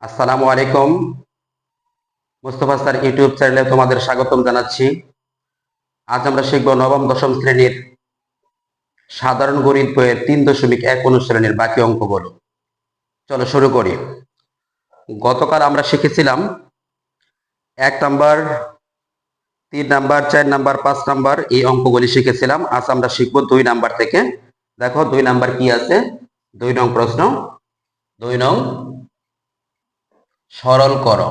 আসসালামু আলাইকুম। Mustafa sir YouTube চ্যানেলে তোমাদের স্বাগতম জানাচ্ছি। আজ আমরা শিখব নবম দশম শ্রেণীর সাধারণ গণিত বইয়ের 3.1 অনুশীলনীর বাকি অঙ্কগুলো। চলো শুরু করি। গতকাল আমরা শিখেছিলাম 1 নাম্বার, 3 নাম্বার, 4 নাম্বার, 5 নাম্বার এই অঙ্কগুলি শিখেছিলাম। আজ আমরা শিখব 2 নাম্বার থেকে। দেখো 2 নাম্বার কি আছে। 2 নং প্রশ্ন, 2 নং সরল করো।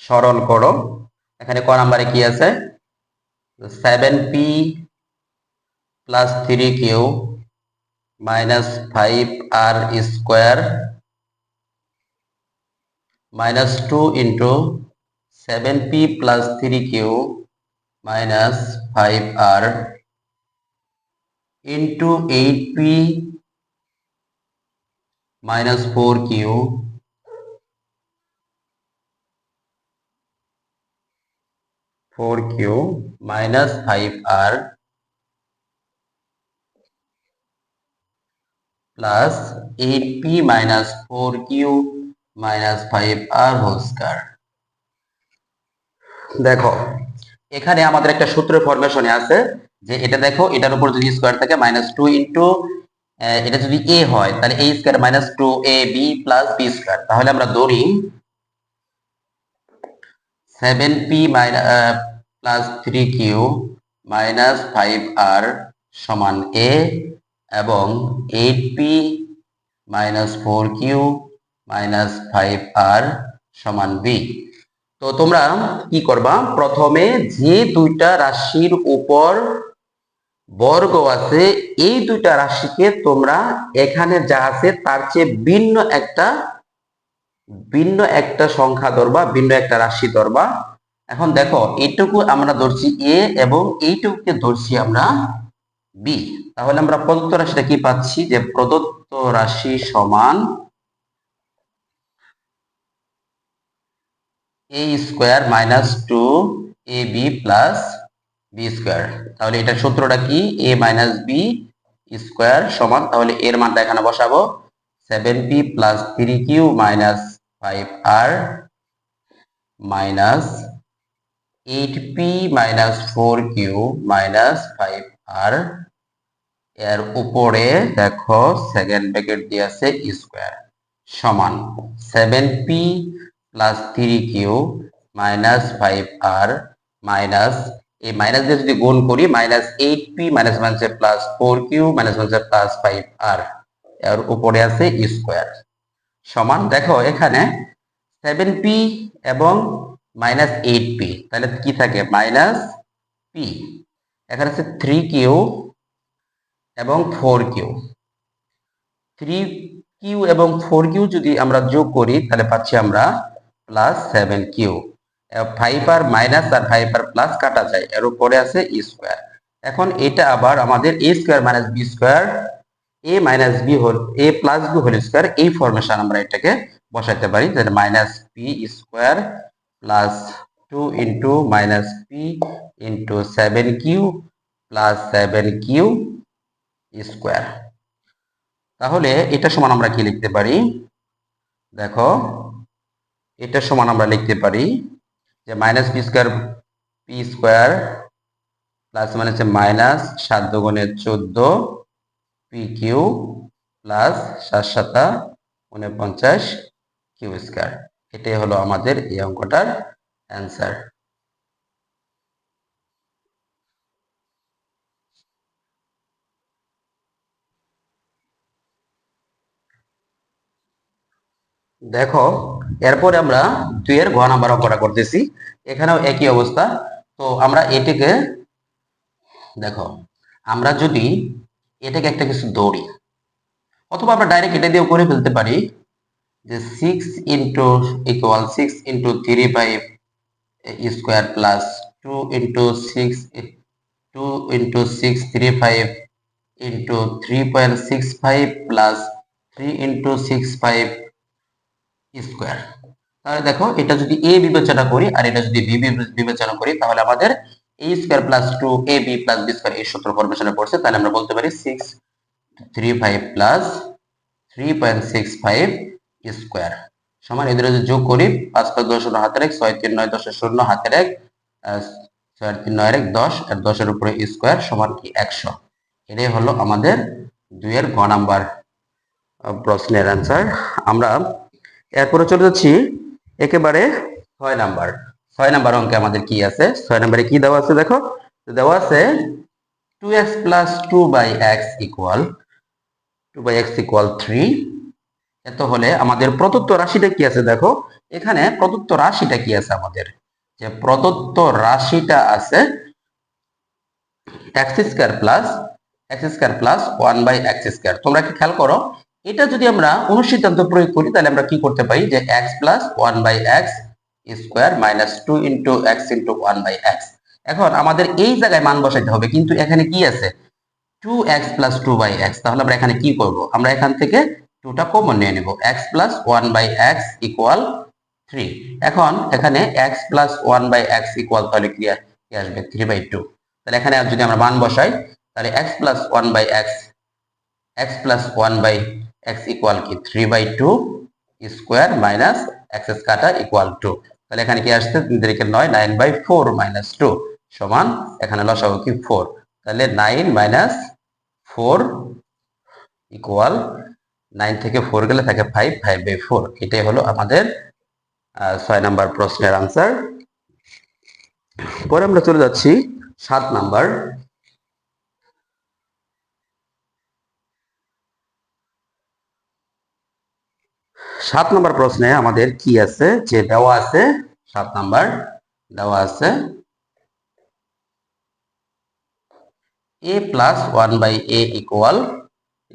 সরল করো। এখানে ক নাম্বারে কি আছে? 7p plus 3q minus 5r square minus 2 into 7p plus 3q minus 5r into 8p minus 4q minus 5r plus 8p minus 4q minus 5r whole square। দেখো এখানে আমাদের একটা সূত্র ফরমেশনে আছে যে এটা দেখো এটার উপর যদি স্কয়ার থাকে -2 ইনটু এটা যদি a হয় তাহলে a square -2ab b square. তাহলে আমরা ধরি 7p plus 3q minus 5r সমান a এবং 8p minus 4q minus 5r সমান b। তো তোমরা কি করবা, প্রথমে যে দুইটা রাশির উপর বর্গ আছে এই দুইটা রাশিকে তোমরা এখানে যা আছে তার চেয়ে ভিন্ন একটা সংখ্যা ধরবা, ভিন্ন একটা রাশি ধরবা। এখন দেখো এইটুকু আমরা ধরছি এ এবং এইটুকুকে ধরছি আমরা বি। তাহলে আমরা প্রদত্ত রাশিটা কি পাচ্ছি, যে প্রদত্ত রাশি সমান a square minus 2ab plus B square. তাহলে এটার সূত্রটা কি, a মাইনাস বি স্কয়ার সমান, তাহলে এর মানটা এখানে বসাবো 7p plus 3q minus 5r minus 8p minus 4q minus 5r এর উপরে দেখো সেকেন্ড ব্র্যাকেট দিয়ে আছে স্কয়ার সমান 7p plus 3q minus 5r minus এই মাইনাস দিয়ে যদি গুণ করি মাইনাস 8p মাইনাস মাইনাসে প্লাস 4q মাইনাস মাইনাসে প্লাস 5r এর উপরে আছে স্কয়ার সমান। দেখো এখানে 7p এবং মাইনাস 8p, তাহলে কি থাকে মাইনাস p। এখানে আছে 3q এবং 4q, 3q এবং 4q যদি আমরা যোগ করি তাহলে পাচ্ছি আমরা প্লাস 7q। 5r মাইনাস আর 5r প্লাস কাটা যায়, এর উপরে আছে স্কয়ার। এখন এটা আবার আমাদের a square minus b square a minus b whole a plus b whole square এই ফরমেশন আমরা এটাকে বসাইতে পারি, তাহলে minus p square plus 2 into minus p into 7q plus 7q square. তাহলে এটা সমান আমরা কি লিখতে পারি, দেখো এটা সমান আমরা লিখতে পারি যে মাইনাস পি স্কয়ার প্লাস মানে হচ্ছে মাইনাস 7 দুগুণে 14 পি কিউ প্লাস 7 সাতা 49 কিউ স্কয়ার। এটাই হলো আমাদের এই অঙ্কটার অ্যান্সার। দেখো এরপরে আমরা 2 এর ঘ নাম্বার অঙ্কটা করতেছি। এখানেও একই অবস্থা। তো আমরা এটাকে দেখো, আমরা যদি এটাকে একটা কিছু দৌড়ি অথবা আমরা ডাইরেক্ট এটা দিয়েও করে ফেলতে পারি যে 6 into equal 6 into 3/5 square plus 2 into 6 3/5 into 3.65 plus 3 into 6/5 square. তাহলে দেখো এটা যদি এ বিবেচনা করি আর এটা যদি বি বিবেচনা করি তাহলে আমাদের a square plus 2ab plus b square এই সূত্র ফরমেশনে পড়ছে। তাহলে আমরা বলতে পারি 6 3/5 প্লাস 3.65 স্কোয়ার সমান এদের যদি যোগ করি 5 5 10 হাতের 1 6 3 9 10 0 হাতের 1 6 3 9 1 10 আর 10 এর উপরে স্কোয়ার সমান কি 100। এটাই হলো আমাদের 2 এর গ নাম্বার প্রশ্নের অ্যান্সার। আমরা এরপরে চলে যাচ্ছি একেবারে 6 নাম্বার অঙ্কে আমাদের কি আছে। 6 নম্বরে কি দেওয়া আছে দেখো, দেওয়া আছে 2x plus 2/x equal 3। এত হলে আমাদের প্রদত্ত রাশিটা কি আছে দেখো, এখানে প্রদত্ত রাশিটা কি আছে আমাদের, যে প্রদত্ত রাশিটা আছে x স্কয়ার প্লাস 1/x²। তোমরা কি খেয়াল করো, এটা যদি আমরা অনুসিদ্ধান্ত প্রয়োগ করি তাহলে আমরা কি করতে পারি যে x plus 1/x² minus 2 into x into 1/x। এখন আমাদের এই জায়গায় মান বসাইতে হবে, কিন্তু এখানে কি আছে 2x প্লাস 2/x। তাহলে আমরা এখানে কি করব, আমরা এখান থেকে 2টা কমন নিয়ে নেব, x প্লাস 1/x ইকুয়াল 3। এখন এখানে x প্লাস 1/x ইকুয়াল তাহলে কি আসবে 3/2। তাহলে এখানে যদি আমরা মান বসাই তাহলে x প্লাস 1/x ইকুয়াল কি 3/2 স্কোয়ার মাইনাস x কাটা ইকুয়াল 2। তাহলে এখানে কি আসছে 3 9 9/4 মাইনাস 2 সমান এখানে লসাগু কি 4। তাহলে 9 মাইনাস 4 ইকুয়াল 9 থেকে 4 গেলে থাকে 5 5/4। এটাই হলো আমাদের 6 নাম্বার প্রশ্নের আনসার। পরে আমরা চলে যাচ্ছি 7 নাম্বার। 7 নাম্বার প্রশ্নে আমাদের কি আছে, যে দেওয়া আছে 7 নাম্বার দেওয়া আছে a plus 1/a equal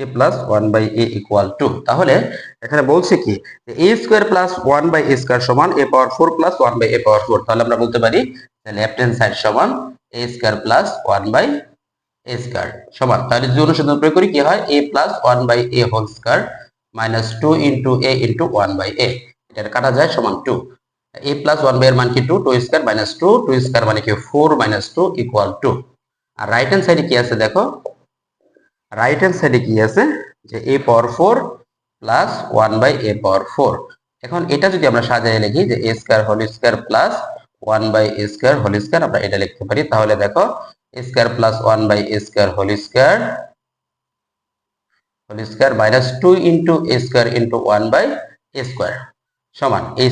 a+1/a = 2। তাহলে এখানে বলছে কি যে a² প্লাস 1/a² সমান a পাওয়ার 4 প্লাস 1/a পাওয়ার 4। তাহলে আমরা বলতে পারি লেফট হ্যান্ড সাইড সমান a² প্লাস 1/a² সমান, তাহলে যদি অনুসন্ধান প্রয়োগ করি কি হয় a plus 1/a² minus 2 into a into 1/a। এটা কাটা যায় সমান 2। a প্লাস 1/a এর মান কি 2, 2² মাইনাস 2, 2² মানে কি 4 মাইনাস 2 ইকুয়াল 2। আর রাইট হ্যান্ড সাইডে কি আছে দেখো, রাইট হ্যান্ড সাইডে কি আছে যে a পাওয়ার 4 প্লাস 1/a পাওয়ার 4। এখন এটা যদি আমরা সাজিয়ে লিখি যে a² whole square plus 1/a² whole square, আমরা এটা লিখতে পারি। তাহলে দেখো a² প্লাস 1/a² whole square minus 2 into a² into 1/a² সমান a²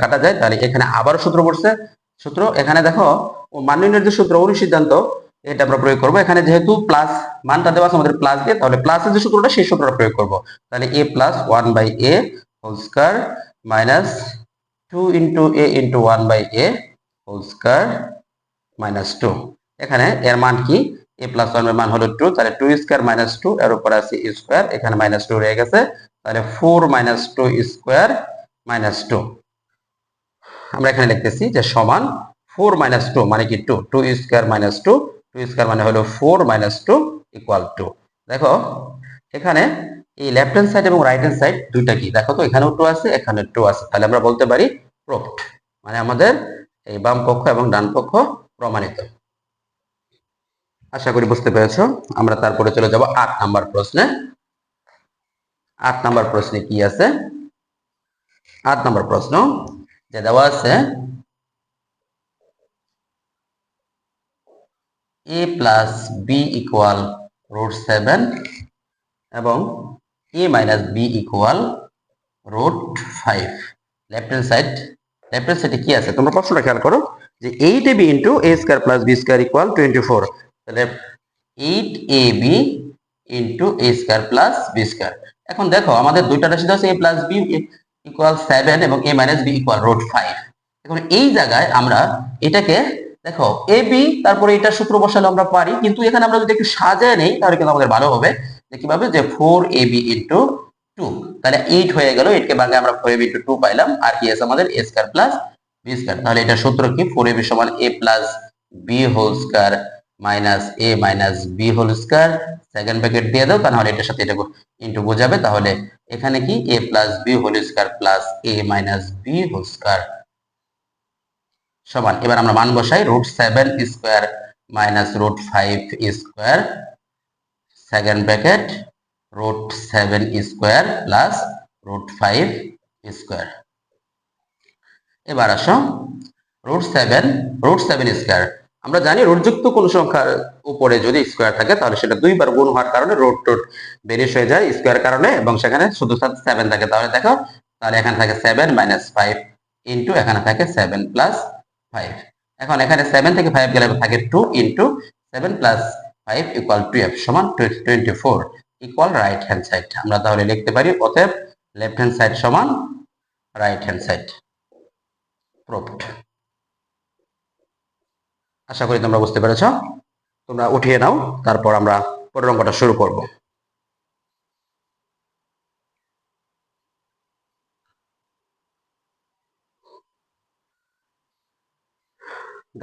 কাটা যায়। তাহলে এখানে আবার সূত্র পড়ছে, সূত্র এখানে দেখো মান নির্ণয়ের যে সূত্র অনুসিদ্ধান্ত এটা আমরা প্রয়োগ করব। এখানে যেহেতু প্লাস মানটা দেওয়া আছে আমাদের প্লাস দিয়ে, তাহলে প্লাসের যে সূত্রটা সেই সূত্রটা প্রয়োগ করব। তাহলে a plus 1/a whole square minus 2 into a into 1/a whole square minus 2। এখানে এর মান কি a প্লাস 1 এর মান হলো 2, তাহলে 2² মাইনাস 2 এর উপর আছে স্কয়ার, এখানে মাইনাস 2 রয়ে গেছে, তাহলে 4 মাইনাস 2 স্কয়ার মাইনাস 2। আমরা এখানে লিখতেছি যে সমান 4 মাইনাস 2 মানে কি 2, 2² মাইনাস 2, 2² মানে হলো 4 মাইনাস 2 ইকুয়াল 2। দেখো এখানে এই লেফট হ্যান্ড সাইড এবং রাইট হ্যান্ড সাইড দুইটা কি দেখো তো, এখানেও 2 আছে এখানে 2 আছে। তাহলে আমরা বলতে পারি প্রুভড, মানে আমাদের এই বাম পক্ষ এবং ডান পক্ষ প্রমাণিত। আশা করি বুঝতে পেরেছো। আমরা তারপরে চলে যাব 8 নাম্বার প্রশ্নে। 8 নাম্বার প্রশ্নে কি আছে, 8 নাম্বার প্রশ্ন যে দেওয়া আছে a প্লাস b ইকুয়াল √7 এবং a minus b equal √5। Left hand সাইডে কি আছে তোমরা প্রশ্নটা খেয়াল করো যে 8ab into a² plus b² equal 24। তাহলে 8ab into a² plus b²। এখন দেখো আমাদের দুইটা রাশি আছে a প্লাস b ইকুয়াল 7 এবং a মাইনাস b ইকুয়াল √5। এখন এই জায়গায় আমরা এটাকে দেখো এ বি তারপরে এটা সূত্র বসালে আমরা পারি, কিন্তু এখানে আমরা যদি একটু সাজায় নেই তাহলে কিন্তু আমাদের ভালো হবে। যে কিভাবে, যে 4ab ইন্টু 2, তাহলে 8 হয়ে গেল, 8 কে ভাঙে আমরা 4ab ইন্টু 2 পাইলাম, আর কি আছে আমাদের a² প্লাস b²। তাহলে এটা সূত্র কি 4ab সমান a plus b whole square minus a minus b whole square, second bracket দিয়ে দাও তাহলে এটার সাথে এটা ইন্টু বোঝাবে। তাহলে এখানে কি a plus b whole square plus a minus b whole square সমান, এবার আমরা মান বসাই √7 square minus √5 square second bracket √7 square plus √5 square. এবার আসো √7 স্কোয়ার। আমরা জানি রুটযুক্ত কোন সংখ্যার উপরে যদি স্কোয়ার থাকে তাহলে সেটা দুইবার গুণ হওয়ার কারণে রুট বেরিশ হয়ে যায় স্কোয়ার কারণে, এবং সেখানে শুধু 7 থাকে। তাহলে দেখো, তাহলে এখানে থাকে 7 - 5 ইন্টু এখানে থাকে 7 + 5। এখন এখানে 7 থেকে 5 গেলে থাকে 2 ইন্টু 7 + 5 = 12 সমান 24 ইকুয়াল রাইট হ্যান্ড সাইড। আমরা তাহলে লিখতে পারি অতএব লেফট হ্যান্ড সাইড সমান রাইট হ্যান্ড সাইড। প্রুভড। আশা করি তোমরা বুঝতে পেরেছ। তোমরা উঠিয়ে নাও, তারপর আমরা পরের অঙ্কটা শুরু করব।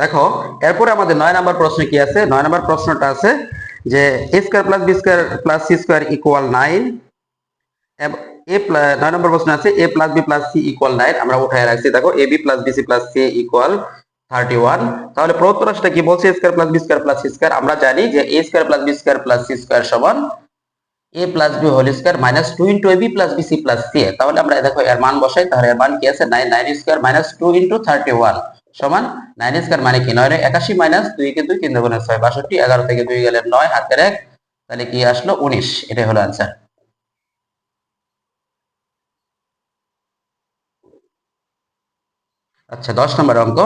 দেখো, এরপরে আমাদের 9 নম্বর প্রশ্ন কি আছে? 9 নম্বর প্রশ্নটা আছে যে a² + b² + c² = 9। 9 নম্বর প্রশ্ন আছে a + b + c = 9। আমরা উঠায় রাখছি। দেখো ab + bc + c = 31। তাহলে প্রদত্ত রাশিটা কি বলছে? a² + b² + c²। আমরা জানি যে a² + b² + c² সমান a + b whole square - 2 * ab + bc + c। তাহলে আমরা দেখো এর মান বসাই, তাহলে এর মান কি আছে? 9 স্কয়ার - 2 * 31 সমান 9 স্কয়ার মানে কি? 9 81 - 2 কে 2 3 × 6 62। 11 থেকে 2 গেলে 9, হাতের 1, তাহলে কি আসলো? 19। এটাই হলো आंसर। আচ্ছা, 10 নম্বর অঙ্ক।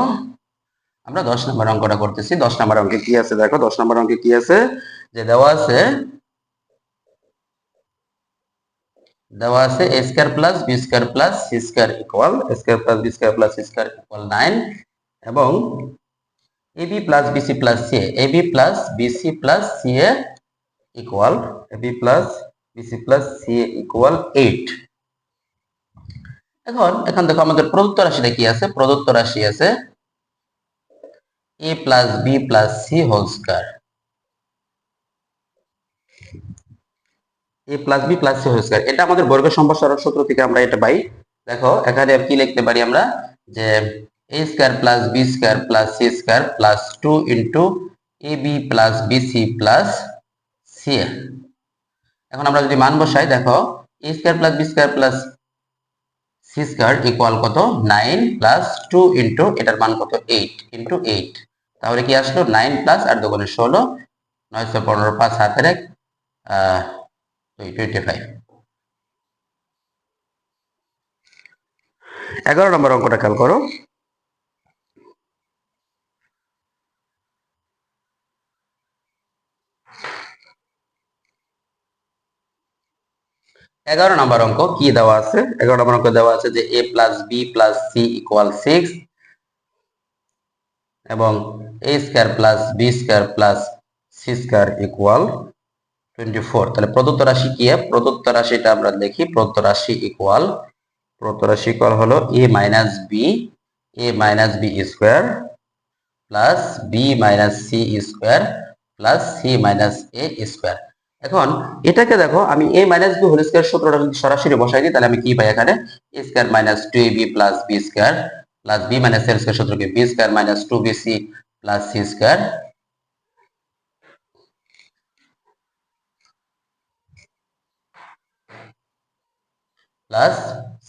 আমরা 10 নম্বর অঙ্কটা করতেছি। 10 নম্বর অঙ্কে কি আছে দেখো। 10 নম্বর অঙ্কে কি আছে যে দেওয়া আছে a² + b² + c² equal a² + b² + c² equal 9 এবং ab + bc + ca ab + bc + ca equal ab + bc + ca equal 8। এখন দেখো আমাদের প্রদত্ত রাশিটা কি আছে? প্রদত্ত রাশি আছে a + b + c whole square. a + b + c whole square, এটা আমাদের বর্গ সম্প্রসারণ সূত্র থেকে আমরা এটা পাই। দেখো এখানে কি লিখতে পারি আমরা যে a² + b² + c² + 2 * ab + bc + c। এখন আমরা যদি মান বসাই, দেখো a² + b² + c² ইকুয়াল কত? 9 + 2 এটার মান কত? 8 * 8। তাহলে কি আসলো? 9 + 8 × 2 = 16, 9 × 15, 5 হাতের 1, 25। 11 নম্বর অঙ্কটা খেয়াল করো। এগারো নম্বর অঙ্ক কি দেওয়া আছে? 11 নম্বর অঙ্ক দেওয়া আছে যে a + b + c = 6 এবং a² + b² + c² ইকুয়াল 24। তাহলে প্রদত্ত রাশি কি? প্রদত্ত রাশিটা আমরা দেখি। প্রদত্ত রাশি ইকুয়াল হলো a - b square plus b - c square plus c - a square. এখন এটাকে দেখো, আমি a - b হোল স্কয়ার সূত্রটা যদি সরাসরি বসাই দিই তাহলে আমি কি পাই? এখানে a² - 2ab + b² plus b - c square সূত্র কি? b² - 2bc + c square plus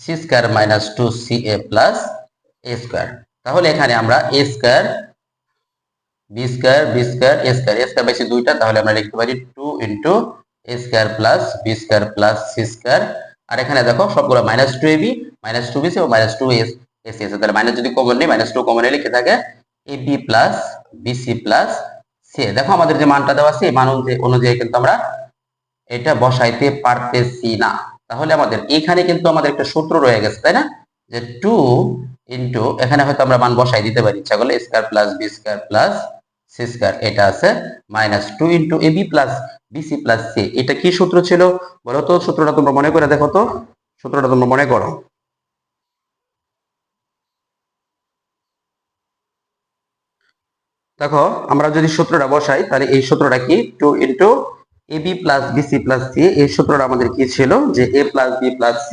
c square - 2ca plus a square. তাহলে এখানে আমরা a square b square b square a square, a square বেশি দুইটা, তাহলে আমরা লিখতে পারি 2 * a square plus b square plus c square. আর এখানে দেখো সবগুলো -2ab -2bc ও -2ac আছে। তাহলে মাইনাস যদি কমন নেই, -2 কমন নিলে কি থাকে? ab plus bc plus c। দেখো আমাদের যে মানটা দেওয়া আছে এই মান অনুযায়ী কিন্তু আমরা এটা বসাইতে পারতেছি না। তাহলে আমাদের এখানে কিন্তু আমাদের একটা সূত্র রয়ে গেছে, তাই না? যে 2 এখানে হয়তো আমরা মান বসাই দিতে পারি ইচ্ছা করলে square plus B square plus C square. এটা আছে -2 ab plus bc plus c। এটা কি সূত্র ছিল বলো তো? সূত্রটা তোমরা মনে করে দেখো তো। সূত্রটা তোমরা মনে করো। দেখো আমরা যদি সূত্রটা বসাই তাহলে এই সূত্রটা কি? 2 ab plus bc plus c। এই সূত্রটা আমাদের কি ছিল? যে a plus b plus c,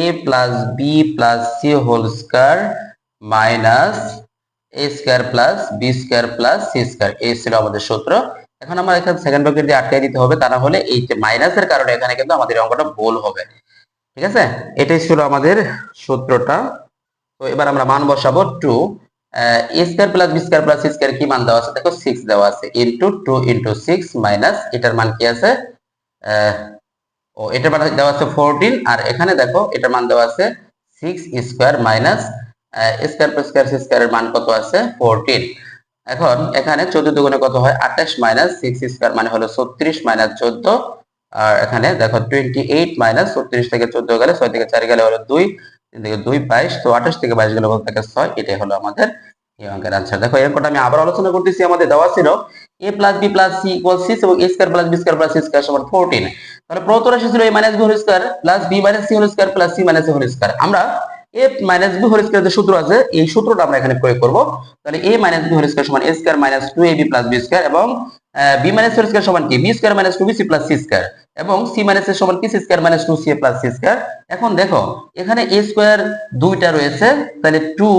a plus b plus c whole square minus a square plus b square plus c square. এই ছিল আমাদের সূত্র। এখন আমরা এখানে সেকেন্ড ব্র্যাকেট দিয়ে আটকাই দিতে হবে, তা না হলে এই যে মাইনাসের কারণে এখানে কিন্তু আমাদের অঙ্কটা ভুল হবে। ঠিক আছে, এটাই ছিল আমাদের সূত্রটা। তো এবার আমরা মান বসাবো 2 a square plus b square plus c square কি মান দেওয়া আছে দেখো 6 দেওয়া আছে ইনটু 2 ইনটু 6 মাইনাস এটার মান কি আছে ও এটার মান দেওয়া আছে 14 আর এখানে দেখো এটার মান দেওয়া আছে 6 square minus square plus square c স্কয়ারের মান কত আছে 14। এখন এখানে 14 দুগুণে কত হয় 28 মাইনাস 6 স্কয়ার মানে হলো 36 মাইনাস 14 আর এখানে দেখো 28 মাইনাস 36 থেকে 14 গেলে 6 থেকে 4 গেলে হলো 2 3 থেকে 2 22 তো 28 থেকে 22 গেলে কত থাকে 6 এটাই হলো আমাদের এই অঙ্কের आंसर। দেখো এই অঙ্কটা আমি আবার আলোচনা করতেছি। আমাদের দেওয়া ছিল a + b + c = 6 এবং a square + b square + c square = 14। তাহলে প্রদত্ত রাশি ছিল a - b whole square + b - c whole square + c - a whole square. আমরা a - b হোল স্কয়ার যে সূত্র আছে এই সূত্রটা আমরা এখানে প্রয়োগ করব। তাহলে a - b whole square = a square - 2ab + b square এবং b - c হোল স্কয়ার সমান কি b square - 2bc + c square এবং c - a সমান কি c square - 2ca + c square. এখন দেখো এখানে a স্কয়ার দুইটা রয়েছে, তাহলে 2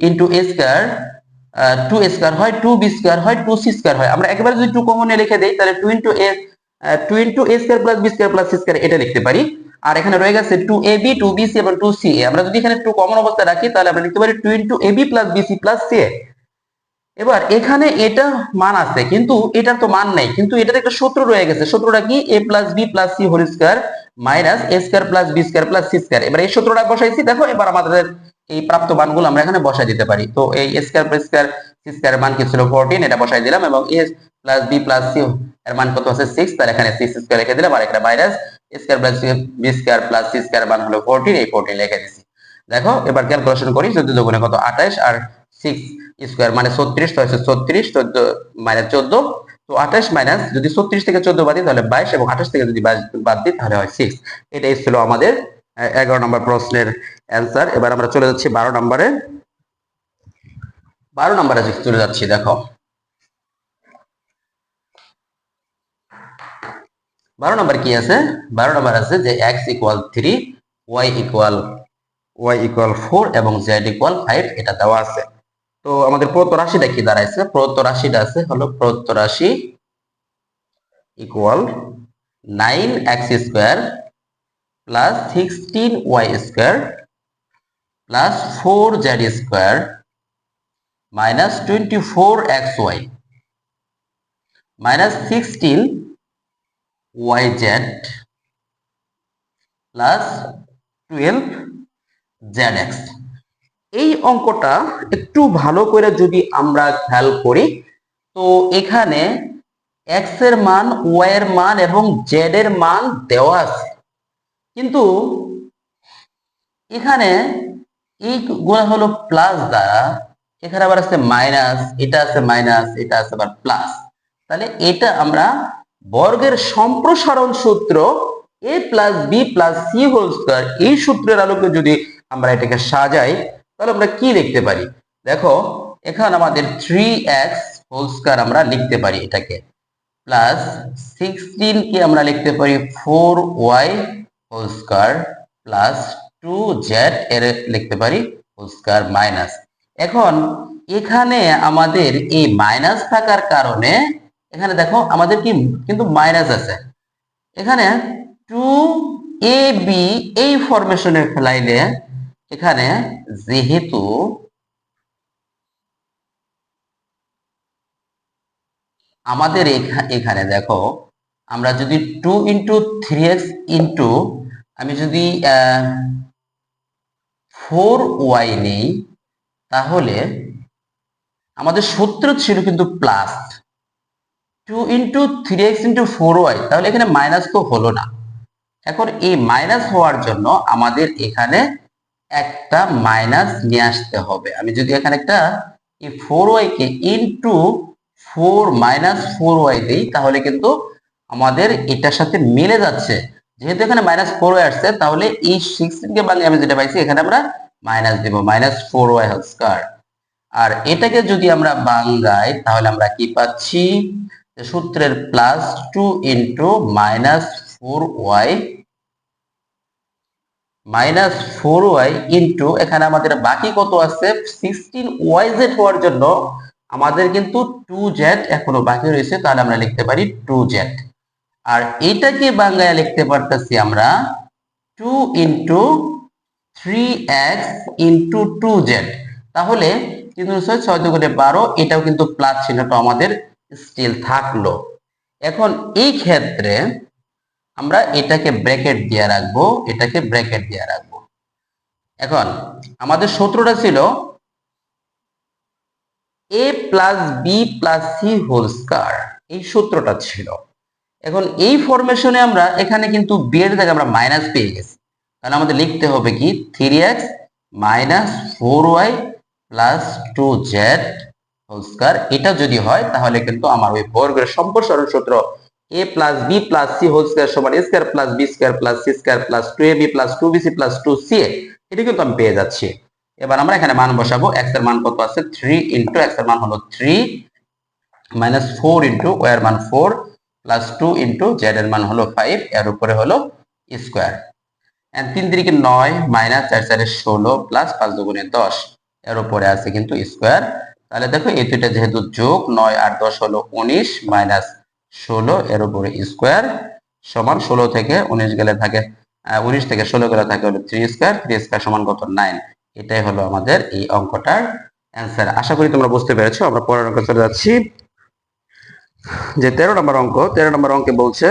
* a স্কয়ার 2 স্কয়ার হয় 2b স্কয়ার হয় 2c স্কয়ার হয়। আমরা একেবারে যদি 2 কমন লিখে দেই তাহলে 2 * a square + b square + c square এটা লিখতে পারি। আর এখানে রয়ে গেছে 2ab 2bc এবং 2ca। আমরা যদি এখানে 2 কমন অবস্থায় রাখি তাহলে আমরা লিখতে পারি 2 * ab + bc + ca। এবার এখানে এটা মান আছে কিন্তু এটার তো মান নেই, কিন্তু এটার একটা সূত্র রয়ে গেছে। সূত্রটা কি a + b + c whole square minus a square + b square + c square. এবার এই সূত্রটা বসাইছি, দেখো এবার আমাদের এই প্রাপ্ত মানগুলো আমরা এখানে বসাই দিতে পারি। তো এই a square + square c square এর মান কি ছিল 14, এটা বসাই দিলাম এবং a + b + c এর মান কত আছে 6, তাহলে এখানে 6 স্কয়ার লিখে দিলাম আর এখানে minus a square + b square + c square এর মান হলো 14, এই 14 লিখে দিছি। দেখো এবার ক্যালকুলেশন করি, 14 দুগুণে কত 28 আর 6 স্কয়ার মানে 36, তো আছে 36 14 মানে 14। তো 28 মাইনাস যদি 36 থেকে 14 বাদ দিই তাহলে 22 এবং 28 থেকে যদি 22 বাদ দিই তাহলে হয় 6। এটাই ছিল আমাদের 11 নম্বর প্রশ্নের অ্যানসার। এবার আমরা চলে যাচ্ছি 12 নম্বরে। 12 নম্বরে চলে যাচ্ছি। দেখো 12 নম্বর কি আছে, 12 নম্বর আছে যে x = 3 y = 4 এবং z = 5 এটা দেওয়া আছে। তো আমাদের প্রদত্ত রাশিটা কি দাঁড়াইছে, প্রদত্ত রাশিটা আছে হলো প্রদত্ত রাশি equal 9x square plus 16y square plus 4z square minus 24xy minus 16yz plus 12zx। এই অঙ্কটা একটু ভালো করে যদি আমরা খেয়াল করি তো এখানে x এর মান y এর মান এবং z এর মান দেওয়া আছে, কিন্তু এখানে এই গুণা হলো প্লাস দ্বারা, এখানে আবার আছে মাইনাস, এটা আছে মাইনাস, এটা আছে আবার প্লাস। তাহলে এটা আমরা বর্গের সম্প্রসারণ সূত্র a + b + c whole square এই সূত্রের আলোকে যদি আমরা এটাকে সাজাই তাহলে আমরা কি লিখতে পারি। দেখো এখানে আমাদের 3x হোল স্কয়ার আমরা লিখতে পারি এটাকে, প্লাস 16 কে আমরা লিখতে পারি 4y whole square plus 2z এর লিখতে পারি হোল স্কয়ার মাইনাস। এখন এখানে আমাদের এই মাইনাস থাকার কারণে এখানে দেখো আমাদের কি কিন্তু মাইনাস আছে, এখানে 2ab এই ফরমেশনে ফেলাইলে এখানে যেহেতু আমাদের এখানে দেখো আমরা যদি 2 * 3x ইন্টু আমি যদি 4y নেই তাহলে আমাদের সূত্র ছিল কিন্তু প্লাস 2 * 3x * 4y, তাহলে এখানে মাইনাস তো হলো না। এখন এই মাইনাস হওয়ার জন্য আমাদের এখানে একটা মাইনাস নিয়ে আসতে হবে। আমি যদি এখানে একটা এই 4y কে ইনটু 4 - 4y দেই তাহলে কিন্তু আমাদের এটার সাথে মিলে যাচ্ছে। যেহেতু এখানে -4y আসছে তাহলে এই 16 কে বাংলায় আমি যেটা পাইছি এখানে আমরা মাইনাস দেব -4y হোল স্কয়ার। আর এটাকে যদি আমরা বাংলায় তাহলে আমরা কি পাচ্ছি, সূত্রের প্লাস 2 * -4y ইন্টু এখানে আমাদের বাকি কত আছে 16yz হওয়ার জন্য আমাদের কিন্তু 2z এখনো বাকি রয়েছে, তাহলে আমরা লিখতে পারি 2z। আর এটাকে বাংলায় লিখতে পারতেছি আমরা 2 ইন্টু 3x ইন্টু 2z। তাহলে 3 × 6 6 × 12, এটাও কিন্তু প্লাস চিহ্নটা আমাদের স্টিল থাকলো। এখন এই ক্ষেত্রে আমরা এটাকে ব্র্যাকেট দিয়ে রাখবো, এটাকে ব্র্যাকেট দিয়ে রাখবো। এখন আমাদের সূত্রটা ছিল a plus B plus C whole square, এই সূত্রটা ছিল। এখন এই ফরমেশনে আমরা এখানে কিন্তু বি এর জায়গায় আমরা মাইনাস পেয়ে গেছি, তাহলে আমাদের লিখতে হবে কি 3x minus 4y plus 2z whole square. এটা যদি হয় তাহলে কিন্তু আমার ওই বর্গের সম্প্রসারণ সূত্র a plus B plus C whole square সমান a square plus B square plus C square plus 2ab plus 2bc plus 2ca, এটা কিন্তু আমি পেয়ে যাচ্ছি। এবার আমরা এখানে মান বসাবো। x এর মান কত আছে 3 ইনটু x এর মান হলো 3 মাইনাস 4 ইনটু y এর মান 4 প্লাস 2 ইনটু z এর মান হলো 5, এর উপরে হলো স্কয়ার। এন্ড 3 3 9 মাইনাস 4 4 16 প্লাস 5 2 10, এর উপরে আছে কিন্তু স্কয়ার। তাহলে দেখো এই দুইটা যেহেতু যোগ, 9 আর 10 হলো 19 মাইনাস 16 এর উপরে স্কয়ার সমান 16 থেকে 19 গেলে থাকে 19 থেকে 16 গেলে থাকে হলো 3 স্কয়ার, 3 স্কয়ার সমান কত 9। এটাই হলো আমাদের এই অঙ্কটার অ্যান্সার। আশা করি তোমরা বুঝতে পেরেছো। আমরা পরের অঙ্কে চলে যাচ্ছি, যে 13 নম্বর অঙ্ক। 13 নম্বর অঙ্কে বলছে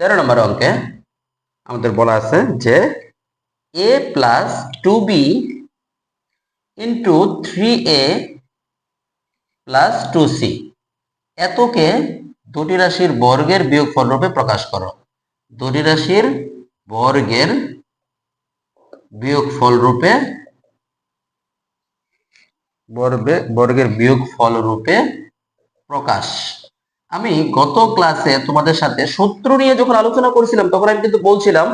13 নম্বর অঙ্কে আমাদের বলা আছে যে a plus 2b into 3a plus 2c এতকে দুটি রাশির বর্গের বিয়োগফল রূপে প্রকাশ করো। দুটি রাশির বর্গের বিয়োগফল রূপে বর্গের বিয়োগফল রূপে প্রকাশ। আমি গত ক্লাসে তোমাদের সাথে সূত্র নিয়ে যখন আলোচনা করেছিলাম তখন আমি কিন্তু বলছিলাম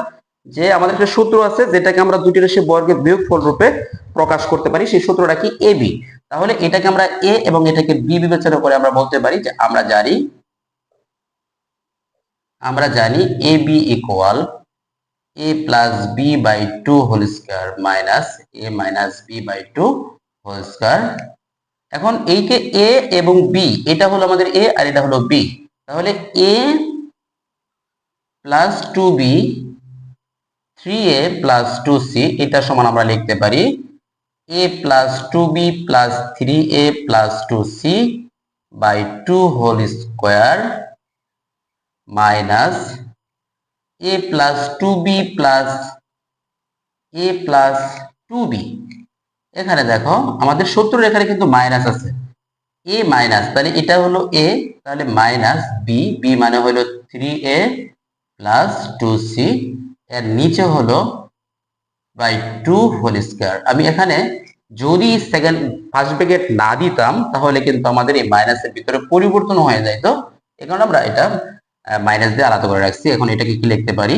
যে আমাদের একটা সূত্র আছে যেটাকে আমরা দুটি রাশির বর্গের বিয়োগফল রূপে প্রকাশ করতে পারি। সেই সূত্রটা কি ab। তাহলে এটাকে আমরা a এবং এটাকে b বিবেচনা করে আমরা বলতে পারি যে আমরা জানি ab equal a plus b by 2 whole square minus a minus b by 2 whole square. এখন এইকে a এবং b, এটা হলো আমাদের a আর এটা হলো b, তাহলে a plus 2b 3a plus 2c এটা সমান আমরা লিখতে পারি a plus 2b plus 3a plus 2c by 2 whole square minus a plus 2b plus a plus 2b। এখানে দেখো আমাদের সূত্রের এখানে কিন্তু মাইনাস আছে, a মাইনাস, তাহলে এটা হলো a, তাহলে মাইনাস b, b মানে হলো 3a প্লাস 2c, এর নিচে হলো বাই 2 হোল স্কয়ার। আমি এখানে যদি সেকেন্ড ফার্স্ট ব্র্যাকেট না দিতাম তাহলে কিন্তু আমাদের এই মাইনাসের ভিতরে পরিবর্তন হয়ে যাইতো, এই কারণে আমরা এটা মাইনাস দিয়ে আলাদা করে রাখছি। এখন এটাকে কি লিখতে পারি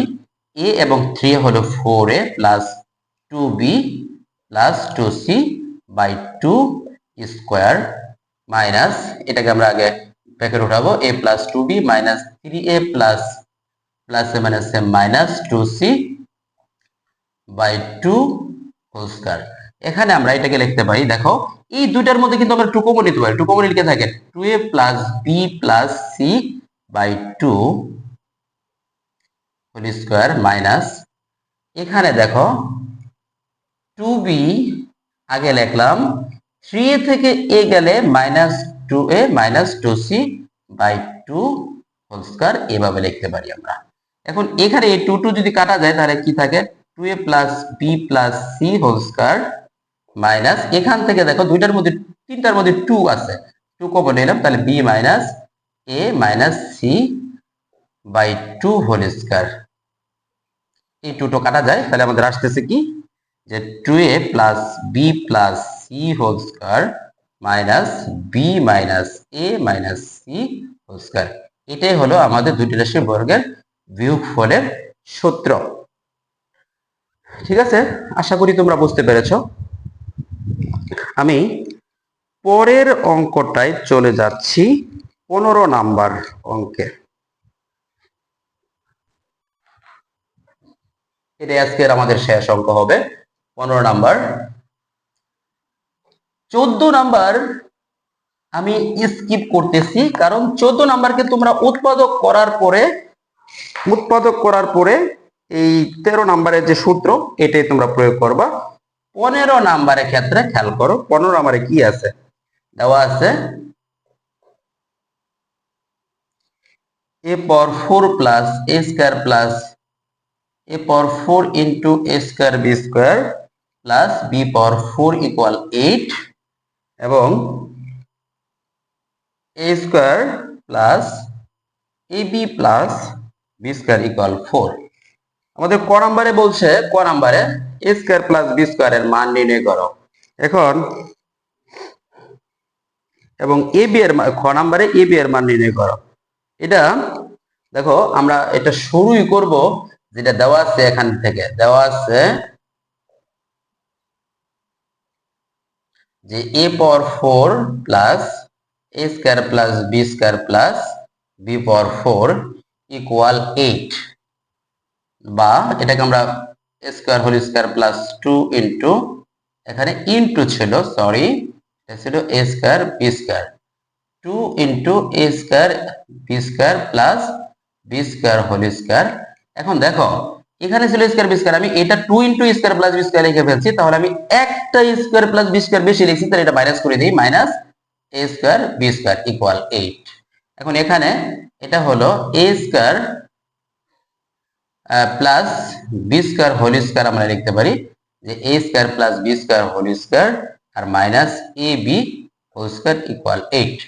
a এবং 3 হলো 4a plus 2b plus 2c by 2 square minus, এটাকে আমরা আগে ব্র্যাকেট উঠাবো, a plus 2b minus 3a plus plus A minus A minus 2c by 2 whole square. এখানে আমরা এটাকে লিখতে পারি, দেখো এই দুইটার মধ্যে কিন্তু আমরা 2 কমন নিতে পারি। 2 কমন লিখে থাকে 2a plus b plus c by 2 whole square minus, এখানে দেখো 2b আগে লিখলাম, 3a থেকে a গেলে minus 2a minus 2c by 2 whole square, এভাবে লিখতে পারি আমরা। এখন এখানে এই 2 2 যদি কাটা যায় তাহলে কি থাকে 2a plus b plus c whole square minus, এখান থেকে দেখো দুইটার মধ্যে তিনটার মধ্যে 2 আছে, 2 কমন নিলাম, তাহলে b minus a minus c by 2 whole square. এই 2 টো কাটা যায়, তাহলে আমাদের আসতেছে কি যে 2a plus b plus c whole square minus b minus a minus c whole square. এটাই হলো আমাদের দুটি রাশির বর্গের বিয়োগফলের সূত্র। ঠিক আছে, আশা করি তোমরা বুঝতে পেরেছো। আমি পরের অঙ্কটায় চলে যাচ্ছি, 15 নাম্বার অঙ্কে। এটাই আজকের আমাদের শেষ অঙ্ক হবে 15 নাম্বার। 14 নাম্বার আমি স্কিপ করতেছি, কারণ 14 নাম্বারকে তোমরা উৎপাদক করার পরে এই 13 নাম্বারের যে সূত্র এটাই তোমরা প্রয়োগ করবা। 15 নাম্বারের ক্ষেত্রে খেয়াল করো, 15 নাম্বারে কি আছে, দেওয়া আছে a power 4 plus a square plus a power 4 into a square b square plus b power 4 equal 8 এবং a square plus ab plus b square equal 4। আমাদের ক নাম্বারে বলছে, ক নাম্বারে a square plus b square এর মান নির্ণয় করো। এখন এবং ab এর খ নাম্বারে ab এর মান নির্ণয় করো। এটা দেখো আমরা এটা শুরুই করব যেটা দেওয়া আছে, এখান থেকে দেওয়া আছে যে a power 4 plus a square plus b square plus b power 4 equal 8, বা এটাকে আমরা a square whole square plus 2 into, এখানে ইনটু ছিল, সরি, এটা ছিল a square b square 2 into a square b square plus b square whole square. এখন দেখো এখানে ছিল স্কয়ার বি স্কয়ার, আমি এটা 2 into square plus B square লিখে ফেলছি, তাহলে আমি একটা স্কয়ার প্লাস বি স্কয়ার বেশি লিখছি, তাহলে এটা মাইনাস করে দেই, minus a square B square equal 8। এখন এখানে এটা হলো a square plus B square whole square, আমরা লিখতে পারি যে a square plus B square whole square আর minus a b whole square equal 8,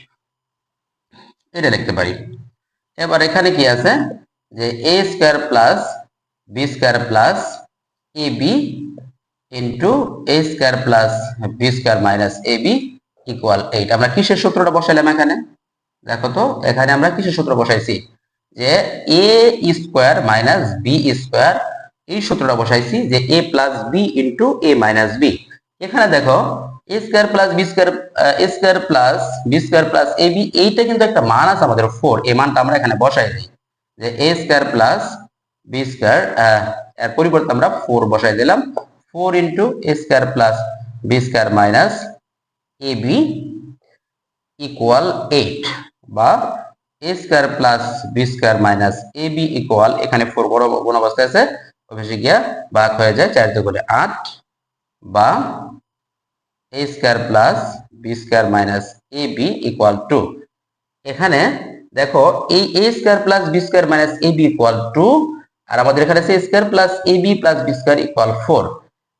এটা লিখতে পারি। এবার এখানে কি আছে যে a square plus B square plus A B into A square plus B square minus A B equal 8। আমরা কিসের সূত্রটা বসাইলাম এখানে, দেখো তো এখানে আমরা কিসের সূত্র বসাইছি, যে A square minus B square, এই সূত্রটা বসাইছি যে A plus B into A minus B. এখানে দেখো A square plus B square, A square plus B square plus A B, এইটা কিন্তু একটা মান আছে আমাদের 4, এই মানটা আমরা এখানে বসাই দিই যে A square plus B square, এর পরিবর্তে আমরা 4 বসাই দিলাম, 4 into A square plus B square minus A B equal 8, বা A square plus B square minus A B equal, এখানে 4 বড় গুণ অবস্থায় আছে, অবশ্যই গিয়া ভাগ হয়ে যায় 4 দুগুণে 8, বা A square plus B square minus A B equal 2। এখানে দেখো এই A square plus B square minus A B equal 2, আর আমাদের এখানে আছে square plus A B plus B square equal 4।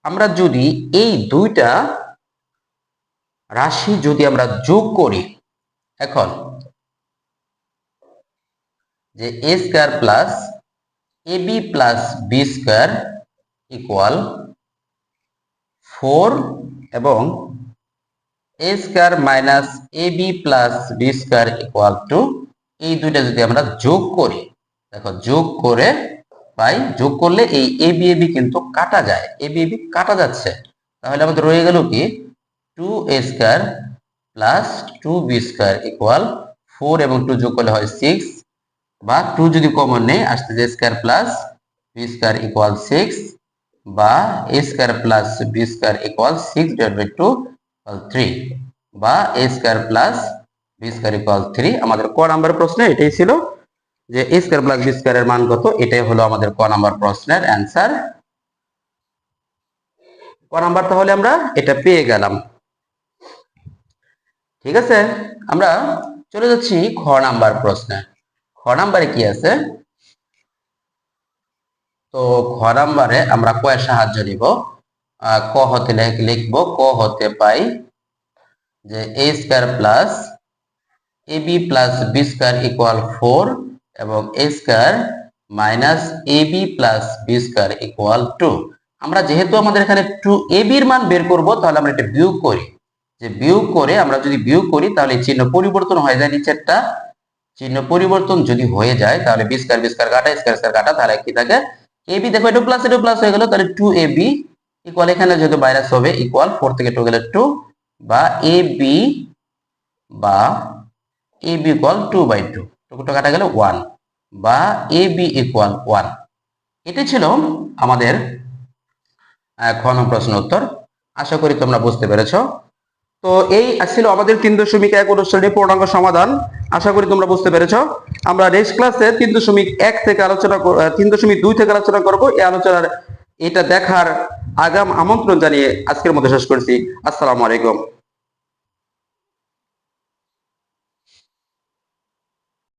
আমরা যদি এই দুইটা রাশি যদি আমরা যোগ করি, এখন যে A square plus A B plus B square equal 4 এবং A square minus A B plus B square equal 2, এই দুইটা যদি আমরা যোগ করি, দেখো যোগ করে পাই, যোগ করলে এই এ বি কিন্তু কাটা যায়, এ বি কাটা যাচ্ছে, তাহলে আমাদের রয়ে গেল কি 2 A square plus 2 B square equal 4 এবং 2 যোগ করলে হয় 6, বা 2 যদি কমন নেই আসতে যে square plus B square equal 6, বা A square plus B square equal 6 divided by 2 equal 3, বা A square plus B square equal 3। আমাদের ক নাম্বার প্রশ্নে এটাই ছিল যে A square plus B square এর মান কত, এটাই হলো আমাদের ক নাম্বার প্রশ্নের অ্যান্সার। ক নাম্বার তাহলে আমরা এটা পেয়ে গেলাম। ঠিক আছে, আমরা চলে যাচ্ছি খ নাম্বার প্রশ্নে। খ নাম্বারে কি আছে, তো খ নাম্বারে আমরা ক এর সাহায্য নিব, ক হতে লিখব, ক হতে পাই যে A square plus A B plus B square equal 4 এবং A square minus A B plus B square equal 2। আমরা যেহেতু আমাদের এখানে 2 এ বির মান বের করব, তাহলে আমরা এটা বিয়োগ করি, যে বিয়োগ করে আমরা যদি বিয়োগ করি তাহলে চিহ্ন পরিবর্তন হয়ে যায়, নিচেরটা চিহ্ন পরিবর্তন যদি হয়ে যায় তাহলে বি স্কয়ার কাটা, স্কয়ার স্কয়ার কাটা, তাহলে কি থাকে এ বি, দেখো এটা প্লাস হয়ে গেল, তাহলে 2 এ বি ইকুয়াল, এখানে যেহেতু মাইনাস হবে ইকুয়াল 4 থেকে 2 গেলে 2, বা এ বি বা এ বি ইকুয়াল 2/2, টুকুটো কাটা গেলে 1, বা এ বি ইকুয়াল 1। এটি ছিল আমাদের খ নং প্রশ্ন উত্তর। আশা করি তোমরা বুঝতে পেরেছ। তো এই ছিল আমাদের 3.1 অনুশীলনী পূর্ণাঙ্গ সমাধান। আশা করি তোমরা বুঝতে পেরেছ। আমরা নেক্সট ক্লাসে 3.1 থেকে 3.2 থেকে আলোচনা করব। এই আলোচনার এটা দেখার আগাম আমন্ত্রণ জানিয়ে আজকের মতো শেষ করছি। আসসালামু আলাইকুম।